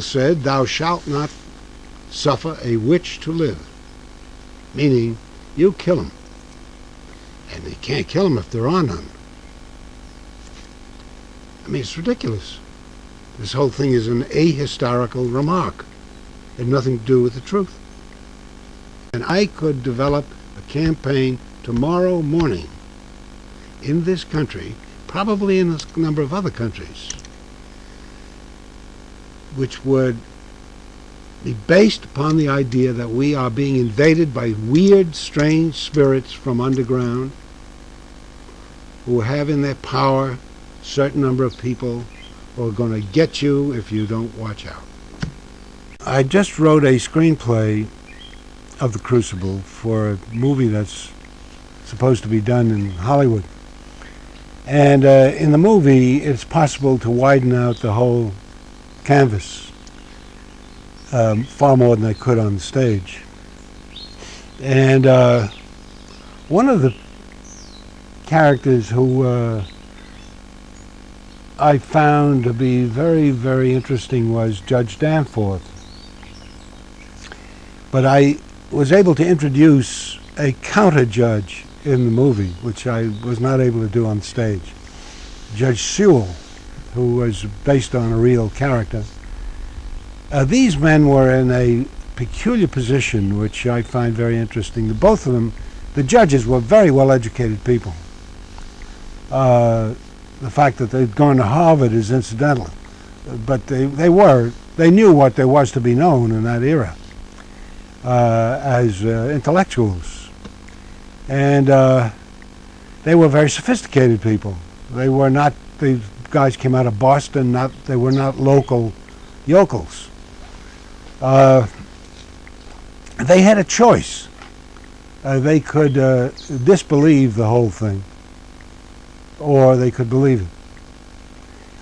said, "Thou shalt not suffer a witch to live," meaning you kill them. And you can't kill them if there are none. I mean, it's ridiculous. This whole thing is an ahistorical remark. It had nothing to do with the truth. And I could develop a campaign tomorrow morning in this country, probably in a number of other countries, which would be based upon the idea that we are being invaded by weird, strange spirits from underground who have in their power a certain number of people who are going to get you if you don't watch out. I just wrote a screenplay of The Crucible for a movie that's supposed to be done in Hollywood. And in the movie, it's possible to widen out the whole canvas far more than I could on the stage. And one of the characters who I found to be very, very interesting was Judge Danforth. But I was able to introduce a counter-judge in the movie, which I was not able to do on stage. Judge Sewell, who was based on a real character. These men were in a peculiar position, which I find very interesting. Both of them, the judges, were very well-educated people. The fact that they'd gone to Harvard is incidental, but they knew what there was to be known in that era as intellectuals. And they were very sophisticated people. They were not, these guys came out of Boston, they were not local yokels. They had a choice. They could disbelieve the whole thing, or they could believe it.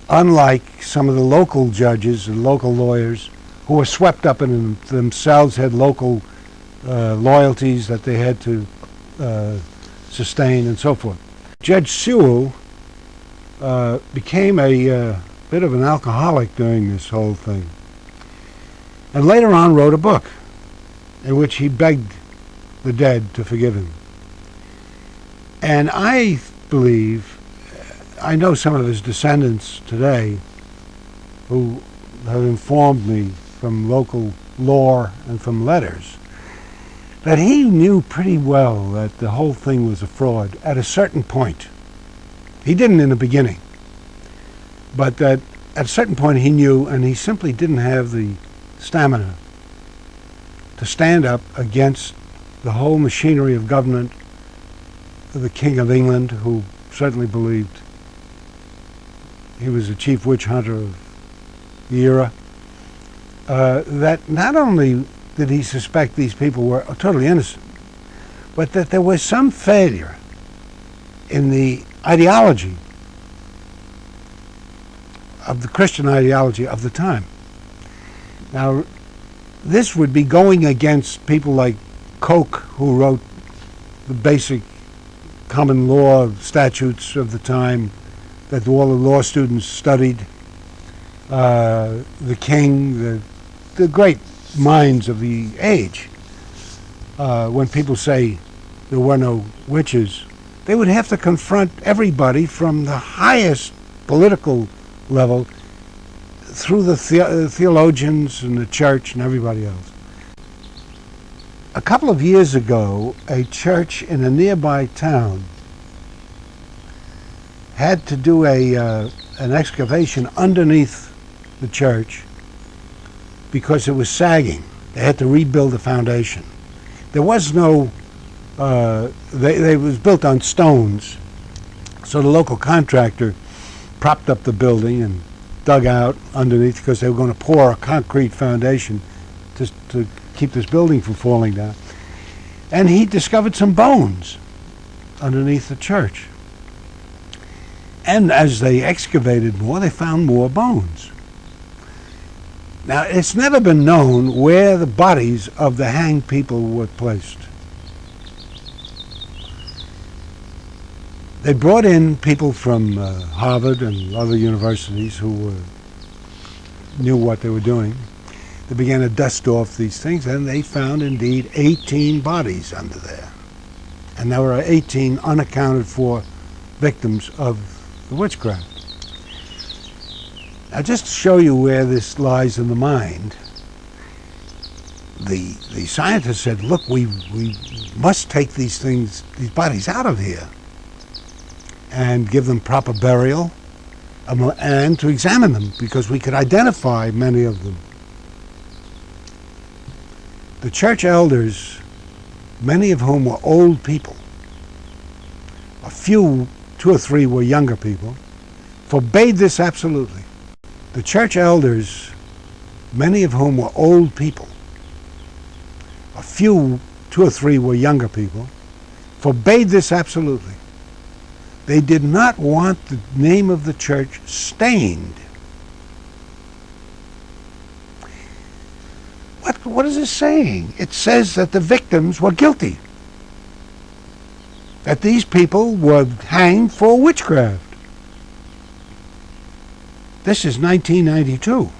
Unlike some of the local judges and local lawyers who were swept up in themselves, had local loyalties that they had to sustain and so forth. Judge Sewell became a bit of an alcoholic during this whole thing, and later on wrote a book in which he begged the dead to forgive him. And I believe, I know some of his descendants today who have informed me from local lore and from letters that he knew pretty well that the whole thing was a fraud at a certain point. He didn't in the beginning, but that at a certain point he knew, and he simply didn't have the stamina to stand up against the whole machinery of government, the King of England, who certainly believed he was the chief witch hunter of the era, that not only did he suspect these people were totally innocent, but that there was some failure in the ideology of the Christian ideology of the time. Now, this would be going against people like Coke, who wrote the basic common law statutes of the time that all the law students studied, the king, the great minds of the age. When people say there were no witches, they would have to confront everybody from the highest political level through the theologians and the church and everybody else. A couple of years ago, a church in a nearby town had to do an excavation underneath the church because it was sagging. They had to rebuild the foundation. There was no, it was built on stones, so the local contractor propped up the building and dug out underneath because they were going to pour a concrete foundation to keep this building from falling down. And he discovered some bones underneath the church. And as they excavated more, they found more bones. Now, it's never been known where the bodies of the hanged people were placed. They brought in people from Harvard and other universities who were knew what they were doing. They began to dust off these things, and they found indeed 18 bodies under there. And there were 18 unaccounted for victims of the witchcraft. Now, just to show you where this lies in the mind, the scientists said, look, we must take these bodies out of here and give them proper burial and to examine them, because we could identify many of them. The church elders, many of whom were old people, a few, 2 or 3 were younger people, forbade this absolutely. The church elders, many of whom were old people, a few, 2 or 3 were younger people, forbade this absolutely. They did not want the name of the church stained. What is this saying? It says that the victims were guilty, that these people were hanged for witchcraft. This is 1992,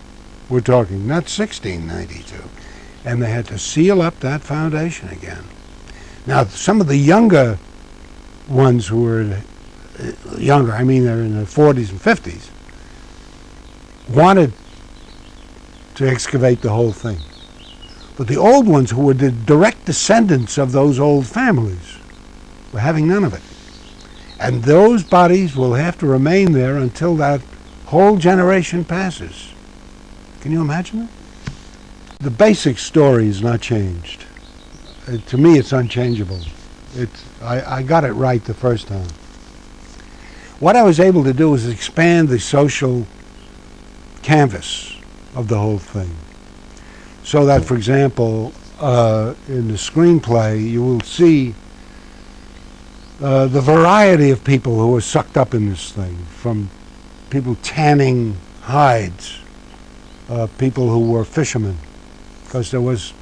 we're talking, not 1692. And they had to seal up that foundation again. Now, some of the younger ones who were younger, I mean they're in their 40s and 50s, wanted to excavate the whole thing. But the old ones, who were the direct descendants of those old families, were having none of it. And those bodies will have to remain there until that whole generation passes. Can you imagine that? The basic story is not changed. To me, it's unchangeable. I got it right the first time. What I was able to do was expand the social canvas of the whole thing. So that, for example, in the screenplay, you will see the variety of people who were sucked up in this thing, from people tanning hides, people who were fishermen, because there was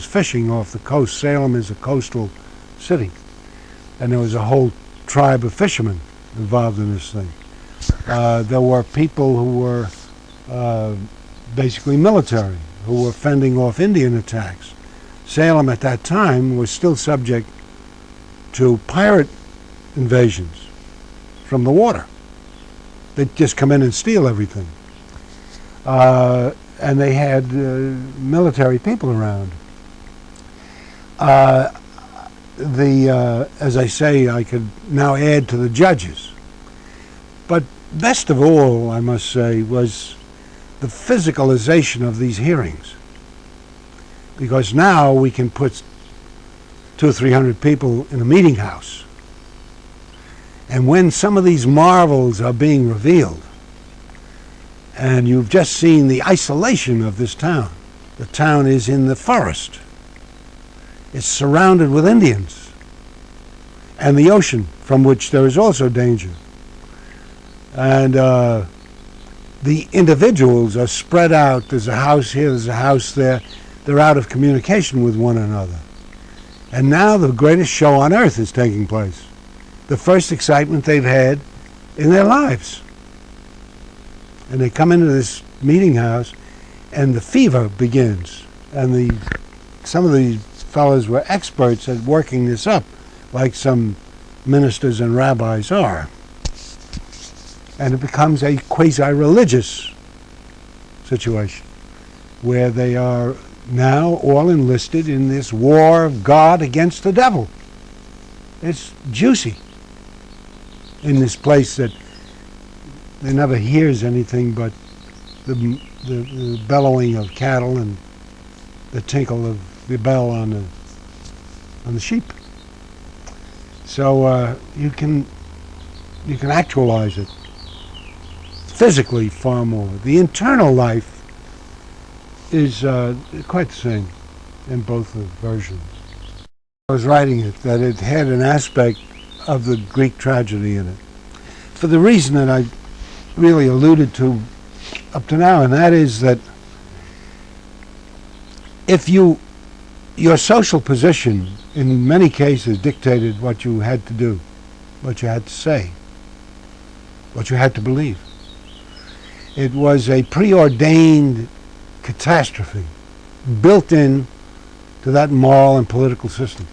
fishing off the coast. Salem is a coastal city, and there was a whole tribe of fishermen involved in this thing. There were people who were basically military, who were fending off Indian attacks. Salem at that time was still subject to pirate invasions from the water. They'd just come in and steal everything. And they had military people around. As I say, I could now add to the judges. But best of all, I must say, was the physicalization of these hearings. Because now we can put 200 or 300 people in a meeting house. And when some of these marvels are being revealed, and you've just seen the isolation of this town. The town is in the forest. It's surrounded with Indians. And the ocean, from which there is also danger. And the individuals are spread out. There's a house here, there's a house there. They're out of communication with one another. And now the greatest show on earth is taking place. The first excitement they've had in their lives. And they come into this meeting house, and the fever begins. And some of these fellows were experts at working this up, like some ministers and rabbis are. And it becomes a quasi-religious situation, where they are now all enlisted in this war of God against the devil. It's juicy in this place that they never hears anything but the bellowing of cattle and the tinkle of the bell on the sheep. So you can actualize it physically far more. The internal life is quite the same in both the versions. I was writing it that it had an aspect of the Greek tragedy in it, for the reason that I really alluded to up to now, and that is that if your social position in many cases dictated what you had to do, what you had to say, what you had to believe. It was a preordained catastrophe built in to that moral and political system.